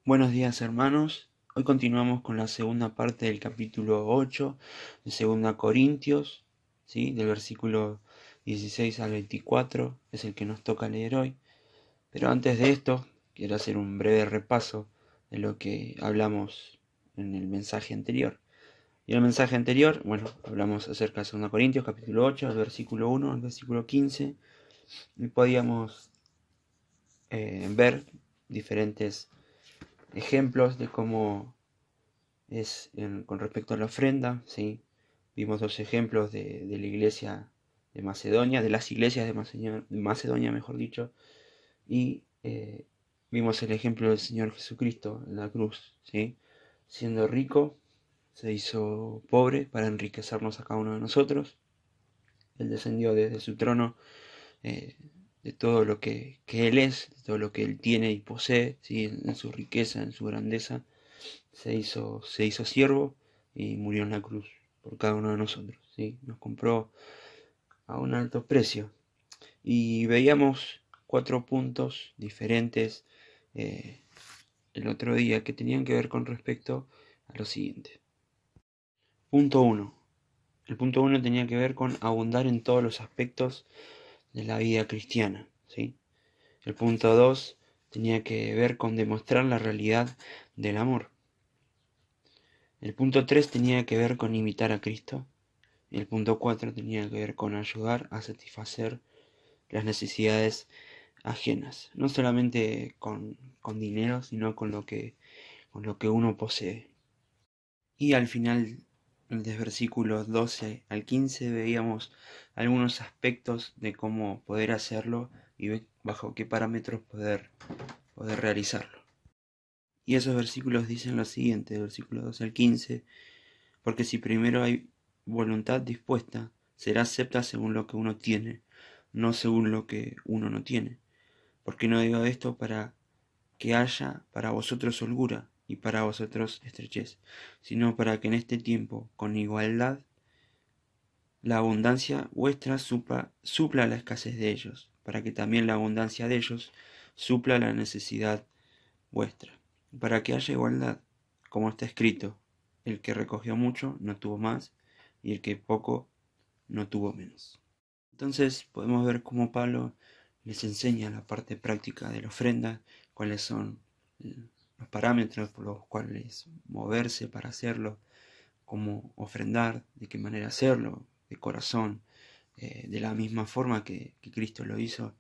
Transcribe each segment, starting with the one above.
Buenos días, hermanos. Hoy continuamos con la segunda parte del capítulo 8 de Segunda Corintios, ¿sí? Del versículo 16 al 24 es el que nos toca leer hoy. Pero antes de esto, quiero hacer un breve repaso de lo que hablamos en el mensaje anterior. Y en el mensaje anterior, hablamos acerca de Segunda Corintios, capítulo 8, del versículo 1 al versículo 15, y podíamos ver diferentes ejemplos de cómo con respecto a la ofrenda, ¿sí? Vimos dos ejemplos de la iglesia de Macedonia, de las iglesias de Macedonia, mejor dicho, y vimos el ejemplo del Señor Jesucristo en la cruz, ¿sí? Siendo rico, se hizo pobre para enriquecernos a cada uno de nosotros. Él descendió desde su trono, eh, de todo lo que Él es, de todo lo que Él tiene y posee, ¿sí? En su riqueza, en su grandeza se hizo siervo y murió en la cruz por cada uno de nosotros, ¿sí? Nos compró a un alto precio. Y veíamos 4 puntos diferentes eh, el otro día que tenían que ver con respecto a lo siguiente. Punto uno. El punto uno tenía que ver con abundar en todos los aspectos de la vida cristiana, ¿sí? El punto 2 tenía que ver con demostrar la realidad del amor. El punto 3 tenía que ver con imitar a Cristo. Y el punto 4 tenía que ver con ayudar a satisfacer las necesidades ajenas. No solamente con dinero, sino con lo que uno posee. Y al final, de versículos 12 al 15, veíamos algunos aspectos de cómo poder hacerlo y bajo qué parámetros poder realizarlo. Y esos versículos dicen lo siguiente, del versículo 12 al 15: porque si primero hay voluntad dispuesta, será acepta según lo que uno tiene, no según lo que uno no tiene. Porque no digo esto para que haya para vosotros holgura y para vosotros estrechez, sino para que en este tiempo, con igualdad, la abundancia vuestra supla la escasez de ellos, para que también la abundancia de ellos supla la necesidad vuestra, para que haya igualdad, como está escrito: el que recogió mucho no tuvo más, y el que poco no tuvo menos. Entonces podemos ver cómo Pablo les enseña la parte práctica de la ofrenda, cuáles son los parámetros por los cuales moverse para hacerlo, cómo ofrendar, de qué manera hacerlo, de corazón, de la misma forma que Cristo lo hizo.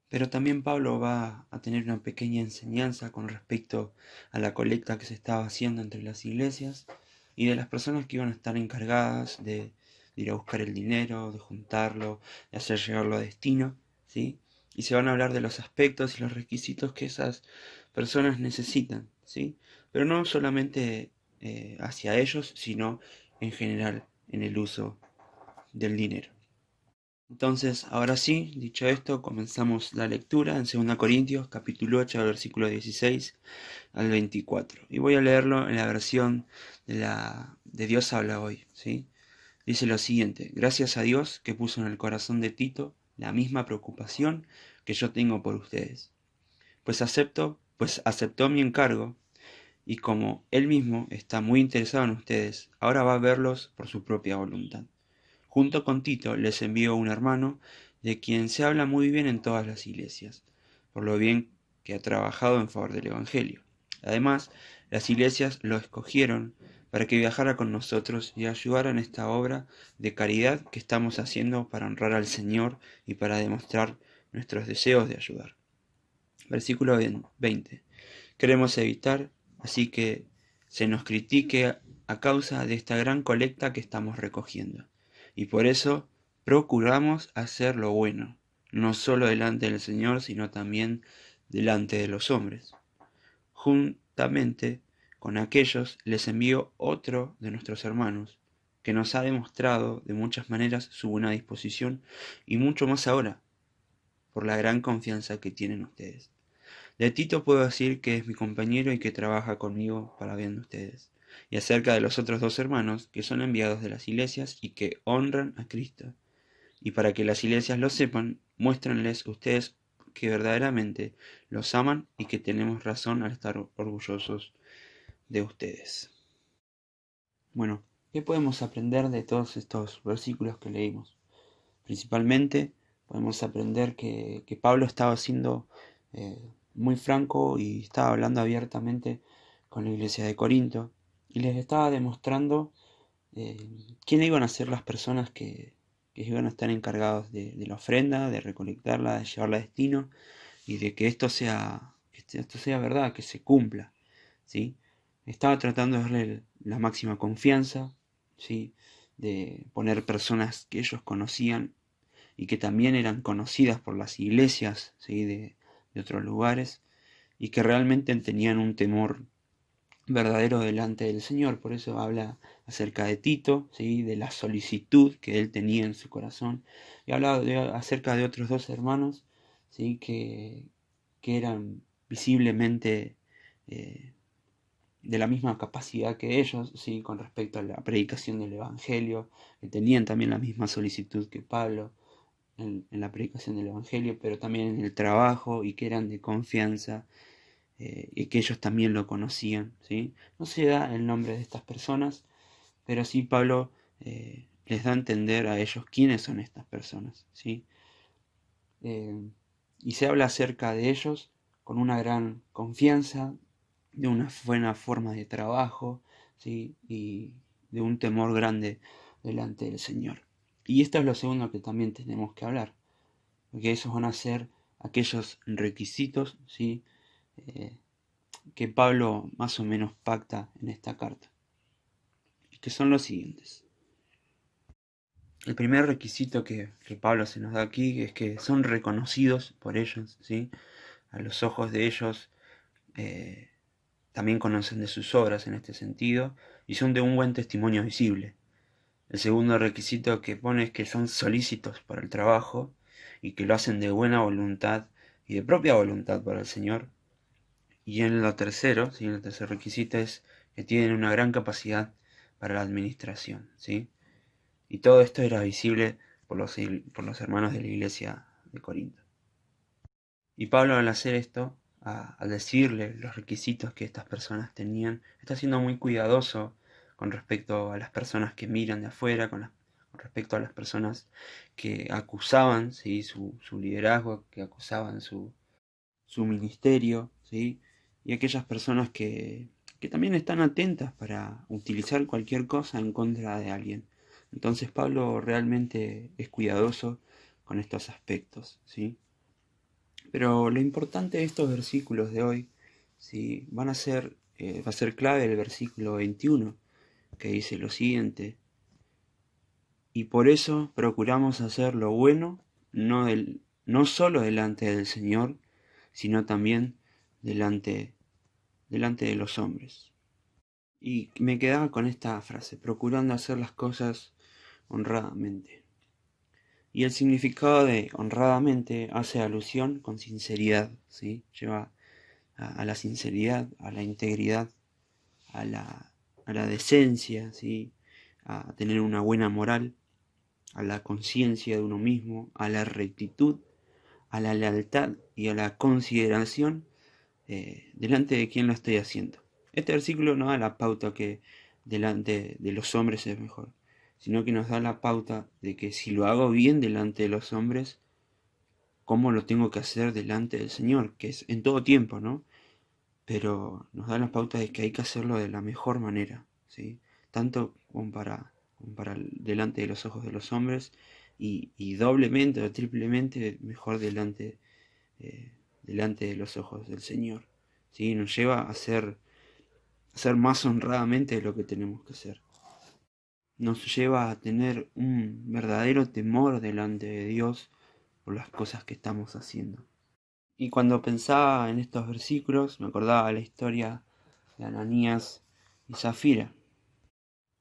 Pero también Pablo va a tener una pequeña enseñanza con respecto a la colecta que se estaba haciendo entre las iglesias y de las personas que iban a estar encargadas de ir a buscar el dinero, de juntarlo, de hacer llegarlo a destino, ¿sí? Y se van a hablar de los aspectos y los requisitos que esas personas necesitan, ¿sí? Pero no solamente hacia ellos, sino en general en el uso del dinero. Entonces, ahora sí, dicho esto, comenzamos la lectura en 2 Corintios, capítulo 8, versículo 16 al 24. Y voy a leerlo en la versión de Dios habla hoy, ¿sí? Dice lo siguiente: gracias a Dios que puso en el corazón de Tito la misma preocupación que yo tengo por ustedes. Pues aceptó mi encargo, y como él mismo está muy interesado en ustedes, ahora va a verlos por su propia voluntad. Junto con Tito les envío un hermano, de quien se habla muy bien en todas las iglesias, por lo bien que ha trabajado en favor del Evangelio. Además, las iglesias lo escogieron para que viajara con nosotros y ayudara en esta obra de caridad que estamos haciendo para honrar al Señor y para demostrar nuestros deseos de ayudar. Versículo 20. Queremos evitar, así, que se nos critique a causa de esta gran colecta que estamos recogiendo. Y por eso procuramos hacer lo bueno, no solo delante del Señor, sino también delante de los hombres. Juntamente con aquellos les envío otro de nuestros hermanos, que nos ha demostrado de muchas maneras su buena disposición, y mucho más ahora, por la gran confianza que tienen ustedes. De Tito puedo decir que es mi compañero y que trabaja conmigo para bien de ustedes. Y acerca de los otros dos hermanos, que son enviados de las iglesias y que honran a Cristo. Y para que las iglesias lo sepan, muéstrenles ustedes que verdaderamente los aman y que tenemos razón al estar orgullosos de ustedes. Bueno, ¿qué podemos aprender de todos estos versículos que leímos? Principalmente podemos aprender que Pablo estaba siendo eh, muy franco y estaba hablando abiertamente con la iglesia de Corinto y les estaba demostrando eh, quiénes iban a ser las personas que iban a estar encargados de la ofrenda, de recolectarla, de llevarla a destino y de que esto sea verdad, que se cumpla, ¿sí? Estaba tratando de darle la máxima confianza, ¿sí? De poner personas que ellos conocían y que también eran conocidas por las iglesias, ¿sí? de otros lugares y que realmente tenían un temor verdadero delante del Señor. Por eso habla acerca de Tito, ¿sí? De la solicitud que él tenía en su corazón. Y habla acerca de otros dos hermanos, ¿sí? Que eran visiblemente eh, de la misma capacidad que ellos, ¿sí? Con respecto a la predicación del Evangelio, que tenían también la misma solicitud que Pablo en la predicación del Evangelio, pero también en el trabajo y que eran de confianza y que ellos también lo conocían, ¿sí? No se da el nombre de estas personas, pero sí Pablo les da a entender a ellos quiénes son estas personas, ¿sí? Eh, y se habla acerca de ellos con una gran confianza, de una buena forma de trabajo, ¿sí? Y de un temor grande delante del Señor. Y esto es lo segundo que también tenemos que hablar, porque esos van a ser aquellos requisitos, ¿sí? Eh, que Pablo más o menos pacta en esta carta, que son los siguientes. El primer requisito que Pablo se nos da aquí es que son reconocidos por ellos, ¿sí? A los ojos de ellos eh, también conocen de sus obras en este sentido y son de un buen testimonio visible. El segundo requisito que pone es que son solícitos para el trabajo y que lo hacen de buena voluntad y de propia voluntad para el Señor. Y en lo tercero, ¿sí? El tercer requisito es que tienen una gran capacidad para la administración, ¿sí? Y todo esto era visible por los hermanos de la iglesia de Corinto. Y Pablo al hacer esto, al decirle los requisitos que estas personas tenían, está siendo muy cuidadoso con respecto a las personas que miran de afuera, con respecto a las personas que acusaban, ¿sí? su liderazgo, que acusaban su ministerio, ¿sí? Y aquellas personas que también están atentas para utilizar cualquier cosa en contra de alguien. Entonces Pablo realmente es cuidadoso con estos aspectos, ¿sí? Pero lo importante de estos versículos de hoy, ¿sí? Va a ser clave el versículo 21, que dice lo siguiente: y por eso procuramos hacer lo bueno, no solo delante del Señor, sino también delante, delante de los hombres. Y me quedaba con esta frase, procurando hacer las cosas honradamente. Y el significado de honradamente hace alusión con sinceridad, ¿sí? Lleva a la sinceridad, a la integridad, a a la decencia, ¿sí? A tener una buena moral, a la conciencia de uno mismo, a la rectitud, a la lealtad y a la consideración delante de quién lo estoy haciendo. Este versículo no da la pauta que delante de los hombres es mejor, sino que nos da la pauta de que si lo hago bien delante de los hombres, cómo lo tengo que hacer delante del Señor, que es en todo tiempo, ¿no? Pero nos da la pauta de que hay que hacerlo de la mejor manera, ¿sí? Tanto como para delante de los ojos de los hombres y doblemente o triplemente mejor eh, delante de los ojos del Señor, ¿sí? Nos lleva a ser más honradamente de lo que tenemos que hacer. Nos lleva a tener un verdadero temor delante de Dios por las cosas que estamos haciendo. Y cuando pensaba en estos versículos, me acordaba de la historia de Ananías y Zafira.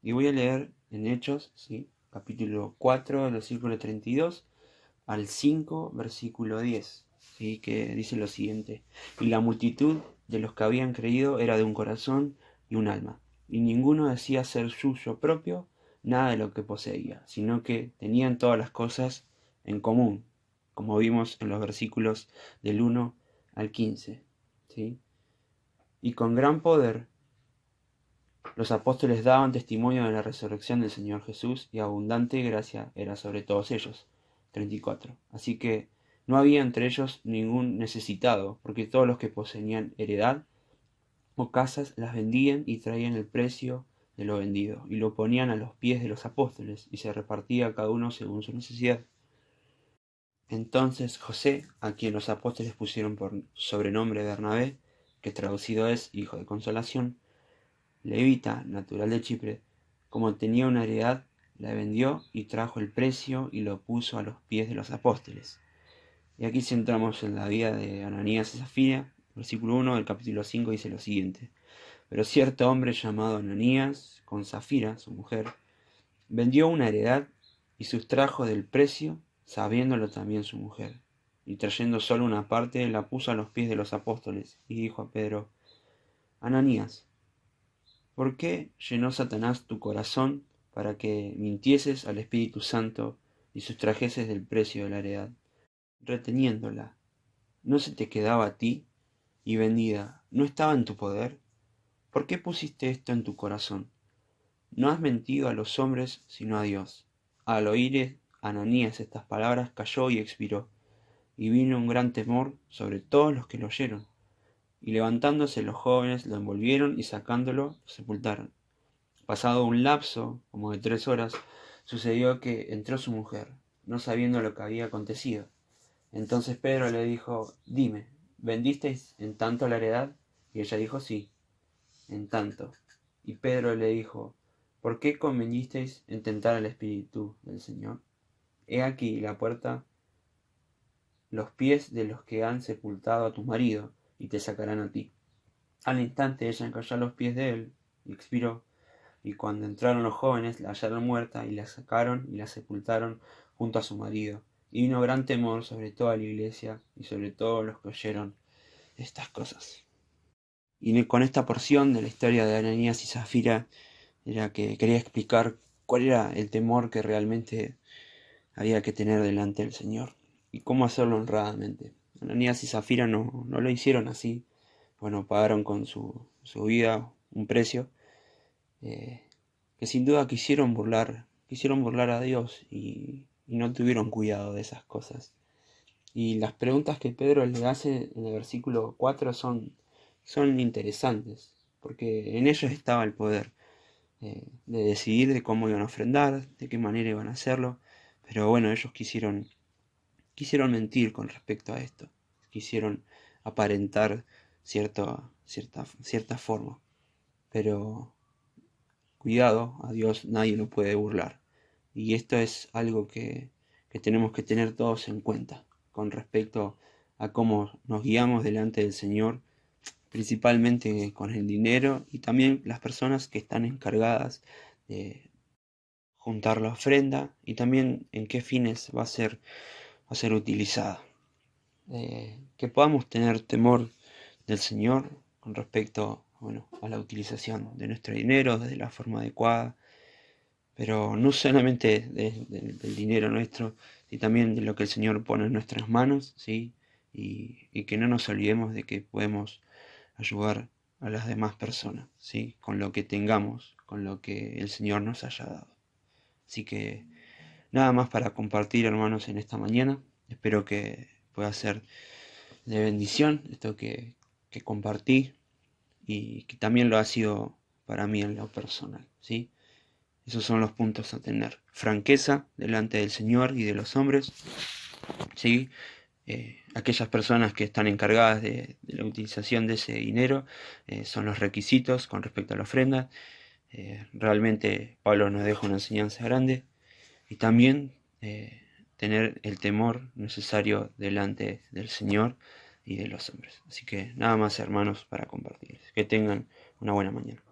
Y voy a leer en Hechos, ¿sí? Capítulo 4, versículo 32 al 5, versículo 10, ¿sí? Que dice lo siguiente: y la multitud de los que habían creído era de un corazón y un alma, y ninguno decía ser suyo propio nada de lo que poseía, sino que tenían todas las cosas en común. como vimos en los versículos del 1 al 15. ¿Sí? Y con gran poder los apóstoles daban testimonio de la resurrección del Señor Jesús, y abundante gracia era sobre todos ellos. 34. Así que no había entre ellos ningún necesitado, porque todos los que poseían heredad o casas las vendían y traían el precio de lo vendido, y lo ponían a los pies de los apóstoles, y se repartía cada uno según su necesidad. Entonces José, a quien los apóstoles pusieron por sobrenombre Bernabé, que traducido es hijo de consolación, levita, natural de Chipre, como tenía una heredad, la vendió y trajo el precio y lo puso a los pies de los apóstoles. Y aquí centramos en la vida de Ananías y Zafira. Versículo 1 del capítulo 5 dice lo siguiente: Pero cierto hombre llamado Ananías, con Zafira, su mujer, vendió una heredad y sustrajo del precio, sabiéndolo también su mujer. Y trayendo solo una parte, la puso a los pies de los apóstoles, y dijo a Pedro: Ananías, ¿por qué llenó Satanás tu corazón para que mintieses al Espíritu Santo y sustrajeses del precio de la heredad, reteniéndola? ¿No se te quedaba a ti? Y vendida, ¿no estaba en tu poder? ¿Por qué pusiste esto en tu corazón? No has mentido a los hombres, sino a Dios. Al oír Ananías estas palabras, cayó y expiró, y vino un gran temor sobre todos los que lo oyeron. Y levantándose los jóvenes lo envolvieron y sacándolo lo sepultaron. Pasado un lapso, como de 3 horas, sucedió que entró su mujer, no sabiendo lo que había acontecido. Entonces Pedro le dijo: Dime, ¿vendisteis en tanto la heredad? Y ella dijo: Sí, en tanto. Y Pedro le dijo: ¿Por qué convenisteis en tentar al Espíritu del Señor? He aquí la puerta, los pies de los que han sepultado a tu marido, y te sacarán a ti. Al instante ella encalló a los pies de él, y expiró. Y cuando entraron los jóvenes, la hallaron muerta, y la sacaron y la sepultaron junto a su marido. Y vino gran temor sobre toda la iglesia, y sobre todos los que oyeron estas cosas. Y con esta porción de la historia de Ananías y Zafira, era que quería explicar cuál era el temor que realmente había que tener delante del Señor y cómo hacerlo honradamente. Ananías y Zafira no lo hicieron así. Bueno, pagaron con su vida un precio, que sin duda quisieron burlar a Dios, y no tuvieron cuidado de esas cosas. Y las preguntas que Pedro le hace en el versículo 4 son interesantes, porque en ellos estaba el poder de decidir de cómo iban a ofrendar, de qué manera iban a hacerlo. Pero bueno, ellos quisieron mentir con respecto a esto, quisieron aparentar cierta forma. Pero cuidado, a Dios nadie lo puede burlar. Y esto es algo que tenemos que tener todos en cuenta con respecto a cómo nos guiamos delante del Señor, principalmente con el dinero, y también las personas que están encargadas de juntar la ofrenda, y también en qué fines va a ser utilizada. Que podamos tener temor del Señor con respecto, bueno, a la utilización de nuestro dinero de la forma adecuada, pero no solamente del dinero nuestro, sino también de lo que el Señor pone en nuestras manos, ¿sí? Y que no nos olvidemos de que podemos ayudar a las demás personas, ¿sí? Con lo que tengamos, con lo que el Señor nos haya dado. Así que nada más para compartir, hermanos, en esta mañana. Espero que pueda ser de bendición esto que compartí, y que también lo ha sido para mí en lo personal, ¿sí? Esos son los puntos a tener: franqueza delante del Señor y de los hombres, ¿sí? Aquellas personas que están encargadas de la utilización de ese dinero, son los requisitos con respecto a la ofrenda. Realmente Pablo nos deja una enseñanza grande, y también tener el temor necesario delante del Señor y de los hombres. Así que nada más, hermanos, para compartir. Que tengan una buena mañana.